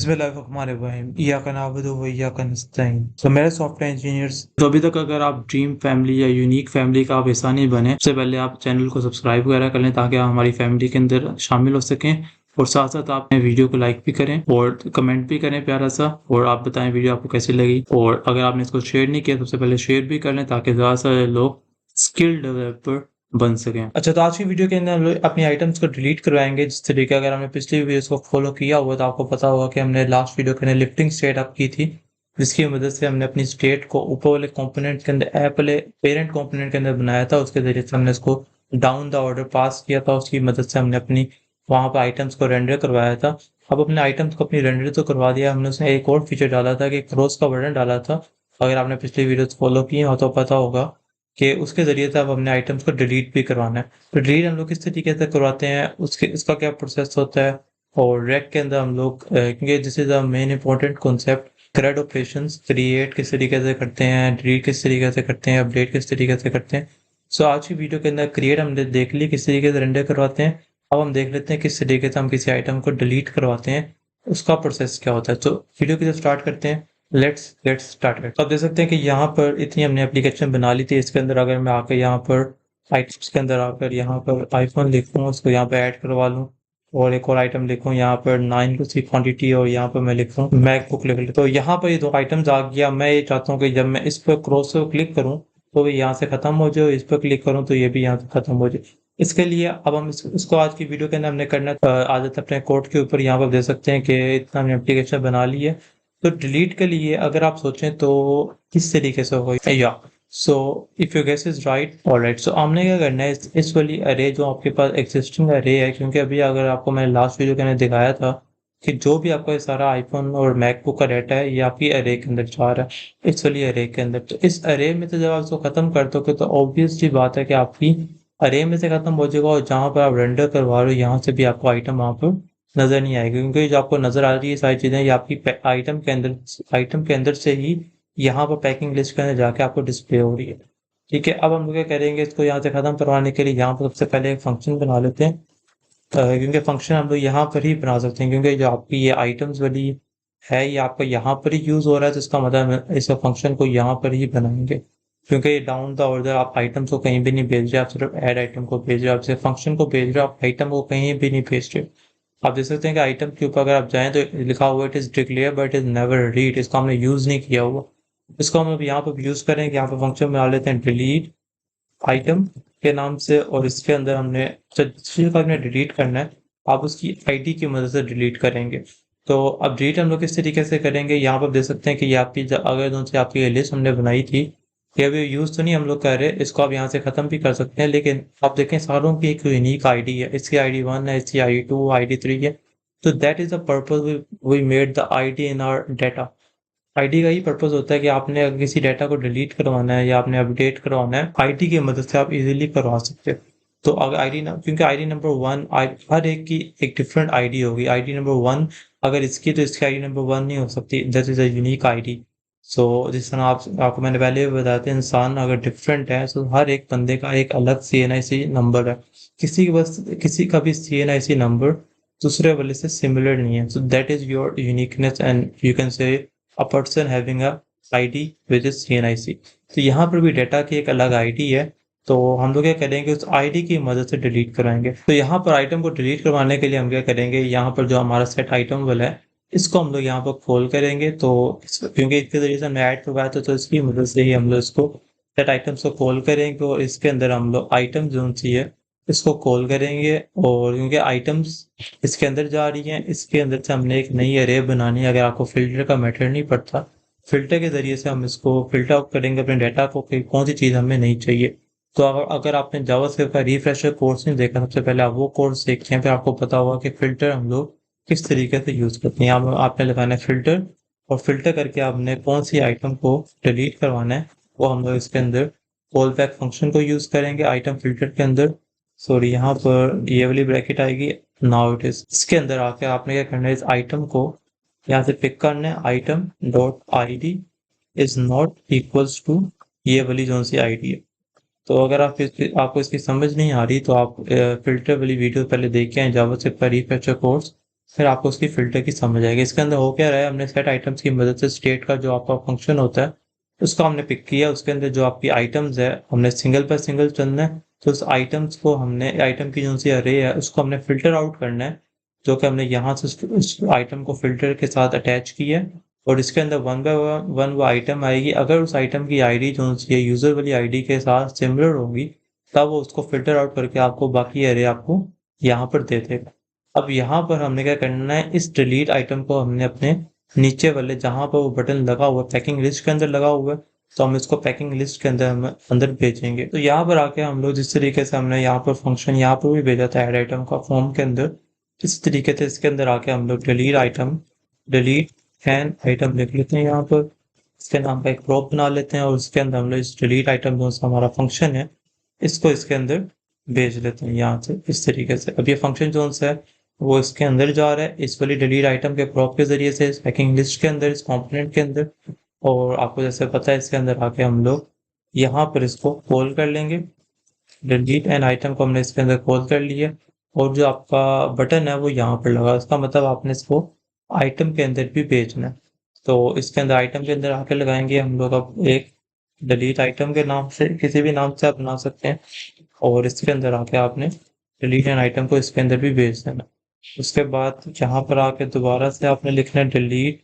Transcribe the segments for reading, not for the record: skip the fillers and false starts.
बिस्मिल्लाहिर्रहमानिर्रहीम इय्याका नअबुदु व इय्याका नस्तईन। तो मेरे सॉफ्टवेयर इंजीनियर्स, तो अभी तक अगर आप ड्रीम फैमिली या यूनिक फैमिली का आप हिस्सा नहीं बने, सबसे पहले आप चैनल को सब्सक्राइब वगैरह कर लें ताकि आप हमारी फैमिली के अंदर शामिल हो सकें। और साथ साथ आप वीडियो को लाइक भी करें और कमेंट भी करें प्यारा सा, और आप बताएं वीडियो आपको कैसी लगी। और अगर आपने इसको शेयर नहीं किया तो सबसे पहले शेयर भी कर लें ताकि ज़्यादा से ज़्यादा लोग स्किल डेवलपर बन सकें। अच्छा, तो आज की वीडियो के अंदर हम लोग अपनी आइटम्स को डिलीट करवाएंगे जिस तरीके। अगर हमने पिछली वीडियोस को फॉलो किया हुआ तो आपको पता होगा कि हमने लास्ट वीडियो के अंदर लिफ्टिंग स्टेट अप की थी, जिसकी मदद से हमने अपनी स्टेट को ऊपर वाले कंपोनेंट के अंदर, ऐप वाले पेरेंट कंपोनेंट के अंदर बनाया था। उसके जरिए से हमने इसको डाउन द ऑर्डर पास किया था। उसकी मदद से हमने अपनी वहाँ पर आइटम्स को रेंडर करवाया था। अब अपने आइटम्स को अपनी रेंडर तो करवा दिया हमने, उसमें एक और फीचर डाला था कि क्रॉस का बटन डाला था। अगर आपने पिछली वीडियोस फॉलो की हो तो पता होगा कि उसके ज़रिए से अब हमने आइटम्स को डिलीट भी करवाना है। तो डिलीट हम लोग किस तरीके से करवाते हैं, उसके इसका क्या प्रोसेस होता है। और रैक के अंदर हम लोग क्योंकि this is the main important concept, CRUD operations create किस तरीके से करते हैं, डिलीट किस तरीके से करते हैं, अपडेट किस तरीके से करते हैं। सो आज की वीडियो के अंदर क्रिएट हमने देख ली किस तरीके से रेंडर करवाते हैं। अब हम देख लेते हैं किस तरीके से हम किसी आइटम को डिलीट करवाते हैं, उसका प्रोसेस क्या होता है। तो वीडियो की तरफ स्टार्ट करते हैं। Let's get started. तो आप देख सकते हैं कि यहाँ पर इतनी हमने एप्लीकेशन बना ली थी। इसके अंदर अगर मैं आकर यहाँ पर आइटम्स के अंदर आकर यहाँ पर आईफोन लिखूँ, उसको यहाँ पे ऐड करवा लूँ और एक और आइटम लिखूँ यहाँ पर 9 की क्वांटिटी, और यहाँ पर मैं लिखूँ मैकबुक लिख लें। तो यहाँ पर ये दो आइटम्स आ गया। मैं ये चाहता हूँ कि जब मैं इस पर क्रॉस को क्लिक करूँ तो ये यहाँ से खत्म हो जाए, इस पर क्लिक करूँ तो ये भी यहाँ से खत्म हो जाए। इसके लिए अब हम इसको आज की वीडियो के अंदर हमने करना आ जाता है अपने कोड के ऊपर। यहाँ पर देख सकते हैं कि इतना हमने एप्लीकेशन बना ली है। तो डिलीट के लिए अगर आप सोचें तो किस तरीके से होगा, या so if your guess is right, alright. So हमने क्या करना है, इस वाली अरे जो आपके पास एग्जिस्टिंग अरे है, क्योंकि अभी अगर आपको मैंने लास्ट वीडियो के अंदर दिखाया था कि जो भी आपका ये सारा आईफोन और मैकबुक का डाटा है ये आपकी अरे के अंदर जा रहा है, इस वाली अरे के अंदर। तो इस अरे में से जब आप इसको खत्म कर दोगे तो ऑब्वियस सी बात है कि आपकी अरे में से खत्म हो जाएगा, और जहाँ पर आप रेंडर करवा रहे हो यहाँ से भी आपको आइटम वहाँ पर नजर नहीं आएगी, क्योंकि जो आपको नजर आ रही है सारी चीजें ये आपकी आइटम के अंदर से ही यहाँ पर पैकिंग लिस्ट के अंदर जाके आपको डिस्प्ले हो रही है। ठीक है, अब हम लोग क्या करेंगे, इसको यहाँ से खत्म करवाने के लिए यहाँ पर सबसे पहले एक फंक्शन बना लेते हैं। क्योंकि फंक्शन हम लोग यहाँ पर ही बना सकते हैं, क्योंकि जो आपकी ये आइटम्स वाली है ये आपका यहाँ पर ही यूज हो रहा है, तो इसका मतलब इस फंक्शन को यहाँ पर ही बनाएंगे। क्योंकि डाउन द ऑर्डर आप आइटम्स को कहीं भी नहीं भेज रहे, आप सिर्फ ऐड आइटम को भेज रहे हो, आप सिर्फ फंक्शन को भेज रहे हो, आप आइटम को कहीं भी नहीं भेज रहे। आप देख सकते हैं कि आइटम के ऊपर अगर आप जाएं तो लिखा हुआ it is declare but is never read, इसको हमने यूज नहीं किया हुआ। इसको हम अब यहाँ पर यूज करेंगे। यहाँ पर फंक्शन बना लेते हैं डिलीट आइटम के नाम से, और इसके अंदर हमने जिस चीज को हमने डिलीट करना है आप उसकी आईडी की मदद से डिलीट करेंगे। तो अब डिलीट हम लोग किस तरीके से करेंगे, यहाँ पर देख सकते हैं कि ये आपकी अगर जो से आपकी ये लिस्ट हमने बनाई थी ये अभी यूज तो नहीं हम लोग कर रहे, इसको आप यहाँ से खत्म भी कर सकते हैं। लेकिन आप देखें सारों की एक यूनिक आईडी है, इसकी आईडी 1 है, इसकी आईडी 2, आईडी 3 है। तो that is the purpose we made the ID in our data. ID का ही पर्पस होता है कि आपने अगर किसी डाटा को डिलीट करवाना है या आपने अपडेट करवाना है, आईडी की मदद से आप इजीली करवा सकते हो। तो अगर आईडी ना, क्योंकि आईडी नंबर 1 हर एक की एक डिफरेंट आईडी होगी। आईडी नंबर 1 अगर इसकी तो इसकी आईडी नंबर 1 नहीं हो सकती, that is a unique ID. So जिस तरह आपको मैंने पहले भी बताया था, इंसान अगर डिफरेंट है तो हर एक बंदे का एक अलग CNIC नंबर है। किसी का भी CNIC नंबर दूसरे वाले से सिमिलर नहीं है। So that is your uniqueness and you can say a person having a ID which is CNIC। तो यहाँ पर भी डाटा की एक अलग आईडी है, तो हम लोग क्या करेंगे उस आईडी की मदद से डिलीट कराएंगे। तो यहाँ पर आइटम को डिलीट करवाने के लिए हम क्या करेंगे, यहाँ पर जो हमारा सेट आइटम वाला है इसको हम लोग यहाँ पर खोल करेंगे। तो क्योंकि इसके जरिए से हमने ऐड करवाया था तो इसकी मदद से ही हम लोग इसको सेट आइटम्स को कॉल करेंगे, और इसके अंदर हम लोग आइटम जो सी है इसको कॉल करेंगे। और क्योंकि आइटम्स इसके अंदर जा रही हैं, इसके अंदर से हमने एक नई अरे बनानी है। अगर आपको फिल्टर का मैटर नहीं पड़ता, फिल्टर के जरिए से हम इसको फिल्टर आउट करेंगे अपने डाटा को कि कौन सी चीज़ हमें नहीं चाहिए। तो अगर आपने जावास्क्रिप्ट का रिफ्रेशर कोर्स नहीं देखा, सबसे पहले आप वो कोर्स देखें, फिर आपको पता होगा कि फिल्टर हम लोग किस तरीके से यूज करते हैं। यहाँ आपने लगाना है फिल्टर, और फिल्टर करके आपने कौन सी आइटम को डिलीट करवाना है वो हम लोग इसके अंदर कॉल बैक फंक्शन को यूज करेंगे आइटम फिल्टर के अंदर। सॉरी, यहाँ पर ये वाली ब्रैकेट आएगी, नाउ इट इज। इसके अंदर आके आपने क्या करना है, इस आइटम को यहाँ से पिक करना है, item dot ID is not equals to ये वाली जो सी आईडी है। तो अगर आपको इसकी समझ नहीं आ रही तो आप फिल्टर वाली वीडियो पहले देख के आए, जावास्क्रिप्ट का रिफ्रेशर कोर्स, फिर आपको उसकी फ़िल्टर की समझ आएगी। इसके अंदर हो क्या रहा है, हमने सेट आइटम्स की मदद से स्टेट का जो आपका फ़ंक्शन होता है, उसको हमने पिक किया। उसके अंदर जो आपकी आइटम्स है, हमने सिंगल बाय सिंगल चुनना है। तो उस आइटम्स को हमने आइटम की जो-सी अरे है, उसको हमने फ़िल्टर आउट करना है, जो कि हमने यहाँ से उस आइटम को फ़िल्टर के साथ अटैच किया है और इसके अंदर वन बाय वन वो आइटम आएगी। अगर उस आइटम की आईडी जो-सी है, यूज़र वाली आईडी के साथ सिमिलर होगी, तब वो उसको फ़िल्टर आउट करके आपको बाकी अरे आपको यहाँ पर दे देगा। अब यहाँ पर हमने क्या करना है, इस डिलीट आइटम को हमने अपने नीचे वाले जहाँ पर वो बटन लगा हुआ है, पैकिंग लिस्ट के अंदर लगा हुआ है, तो हम इसको पैकिंग लिस्ट के अंदर हम अंदर भेजेंगे। तो यहाँ पर आके हम लोग जिस तरीके से हमने यहाँ पर फंक्शन यहाँ पर भी भेजा था ऐड आइटम का फॉर्म के अंदर, इस तरीके से इसके अंदर आके हम लोग डिलीट एन आइटम लिख लेते हैं यहाँ पर। इसके नाम का एक प्रॉप बना लेते हैं और उसके अंदर हम लोग इस डिलीट आइटम जो हमारा फंक्शन है, इसको इसके अंदर भेज लेते हैं यहाँ से इस तरीके से। अब ये फंक्शन जो है वो इसके अंदर जा रहा है, इस वाली डिलीट आइटम के प्रॉप के ज़रिए से, इस पैकिंग लिस्ट के अंदर, इस कंपोनेंट के अंदर। और आपको जैसे पता है, इसके अंदर आके हम लोग यहाँ पर इसको कॉल कर लेंगे। डिलीट एन आइटम को हमने इसके अंदर कॉल कर लिया और जो आपका बटन है वो यहाँ पर लगा। इसका मतलब आपने इसको आइटम के अंदर भी भेजना है। तो इसके अंदर आइटम के अंदर आके लगाएंगे हम लोग अब एक डिलीट आइटम के नाम से, किसी भी नाम से आप बना सकते हैं। और इसके अंदर आके आपने डिलीट एन आइटम को इसके अंदर भी भेज देना। उसके बाद यहाँ पर आके दोबारा से आपने लिखना है डिलीट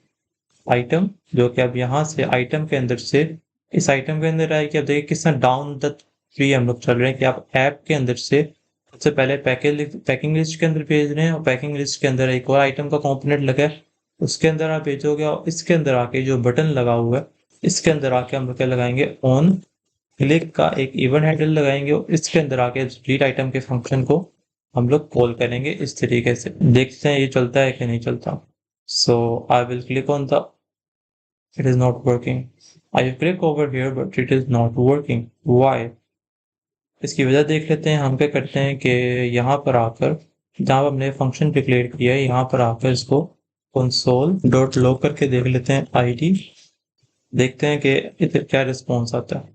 आइटम, जो कि अब यहाँ से आइटम के अंदर से इस आइटम के अंदर आए कि अब देखिए किस तरह डाउन द ट्री हम लोग चल रहे हैं कि आप ऐप के अंदर से सबसे पहले पैकिंग लिस्ट के अंदर भेज रहे हैं और पैकिंग लिस्ट के अंदर एक और आइटम का कंपोनेंट लगा है, उसके अंदर आप भेजोगे। और इसके अंदर आके जो बटन लगा हुआ है, इसके अंदर आके हम लोग क्या लगाएंगे, ऑन क्लिक का एक इवेंट हैंडल लगाएंगे और इसके अंदर आके डिलीट आइटम के फंक्शन को हम लोग कॉल करेंगे इस तरीके से। देखते हैं ये चलता है कि नहीं चलता। So I will click on the, it is not working. I click over here but it is not working. Why? इसकी वजह देख लेते हैं। हम क्या करते हैं कि यहाँ पर आकर जहाँ हमने फंक्शन डिक्लेयर किया है, यहाँ पर आकर इसको console.log करके देख लेते हैं आईडी, देखते हैं कि इधर क्या रिस्पॉन्स आता है।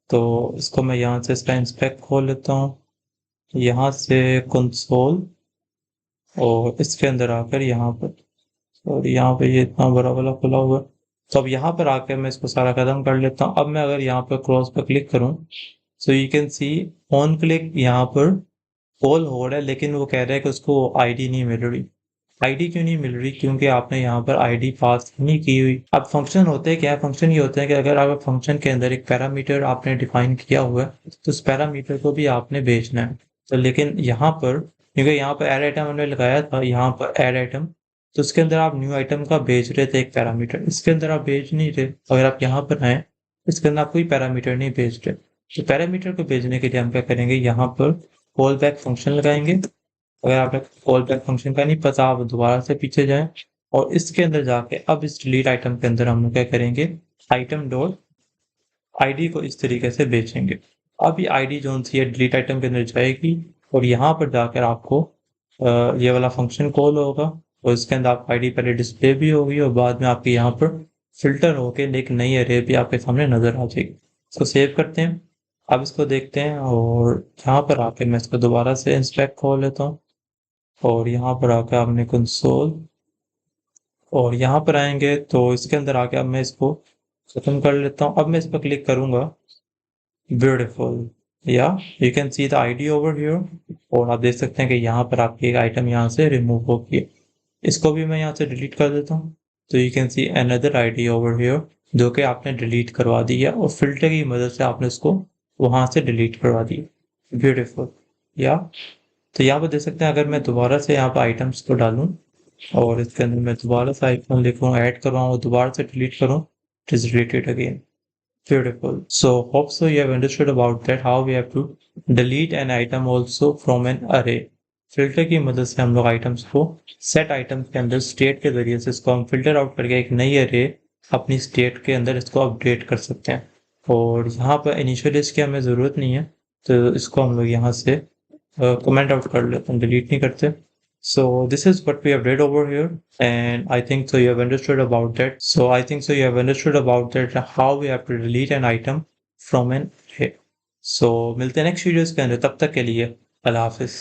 तो इसको मैं यहाँ से इसका इंस्पेक्ट खोल लेता हूँ, यहाँ से कंसोल और इसके अंदर आकर यहाँ पर, और यहाँ पे ये इतना बड़ा वाला खुला हुआ है। तो अब यहाँ पर आकर मैं इसको सारा खत्म कर लेता हूँ। अब मैं अगर यहाँ पर क्रॉस पर क्लिक करूँ, so you can see on click यहाँ पर कॉल हो रहा है, लेकिन वो कह रहा है कि उसको आईडी नहीं मिल रही। आईडी क्यों नहीं मिल रही? क्योंकि आपने यहाँ पर आईडी पास नहीं की हुई। अब फंक्शन होते हैं क्या? फंक्शन ये होते हैं कि अगर आप फंक्शन के अंदर एक पैरामीटर आपने डिफाइन किया हुआ है, तो उस पैरामीटर को भी आपने भेजना है। तो लेकिन यहाँ पर, क्योंकि यहाँ पर ऐड आइटम हमने लगाया था, यहाँ पर ऐड आइटम, तो उसके अंदर आप न्यू आइटम का भेज रहे थे एक पैरामीटर, इसके अंदर आप भेज नहीं रहे। अगर आप यहाँ पर आए, इसके अंदर आप कोई पैरामीटर नहीं भेज रहे। तो पैरामीटर को भेजने के लिए हम क्या करेंगे, यहाँ पर कॉल बैक फंक्शन लगाएंगे। अगर आपने कॉल बैक फंक्शन का नहीं पता, आप दोबारा से पीछे जाएं और इसके अंदर जाके अब इस डिलीट आइटम के अंदर हम लोग क्या करेंगे, आइटम डॉट आईडी को इस तरीके से भेजेंगे। अब ये आईडी जो सी है डिलीट आइटम के अंदर जाएगी और यहाँ पर जाकर आपको ये वाला फंक्शन कॉल होगा और इसके अंदर आपकी आईडी पहले डिस्प्ले भी होगी और बाद में आपके यहाँ पर फिल्टर होके एक नई अरे भी आपके सामने नजर आ जाएगी। इसको सेव करते हैं। अब इसको देखते हैं और यहाँ पर आके मैं इसको दोबारा से इंस्पेक्ट खोल लेता हूँ और यहाँ पर आकर आपने कंसोल और यहाँ पर आएंगे तो इसके अंदर आके अब मैं इसको खत्म कर लेता हूँ। अब मैं इस पर क्लिक करूंगा, ब्यूटीफुल, या you can see the ID over here. और आप देख सकते हैं कि यहाँ पर आपकी एक आइटम यहाँ से रिमूव हो गई। इसको भी मैं यहाँ से डिलीट कर देता हूँ। तो you can see another ID over here, जो कि आपने डिलीट करवा दी है और फिल्टर की मदद से आपने इसको वहां से डिलीट करवा दी। ब्यूटीफुल, या तो यहाँ पर देख सकते हैं, अगर मैं दोबारा से यहाँ पर आइटम्स को डालूं और इसके अंदर मैं दोबारा से आइटम लिखूँ, ऐड करवाऊँ और दोबारा से डिलीट करूँ, it is deleted again. Beautiful. So hope so you have understood about that how we have to delete an item also from an array. Filter की मदद से हम लोग आइटम्स को सेट आइटम्स के अंदर स्टेट के जरिए से इसको हम फिल्टर आउट करके एक नई अरे अपनी स्टेट के अंदर इसको अपडेट कर सकते हैं। और यहाँ पर इनिशियलाइज की हमें ज़रूरत नहीं है, तो इसको हम लोग यहाँ से कमेंट आउट कर लेते हैं, डिलीट नहीं करते। So this is what we have read over here, and I think so you have understood about that. So I think so you have understood about that how we have to delete an item from an array. So मिलते हैं next videos के अंदर, तब तक के लिए अल्लाह हाफिज़।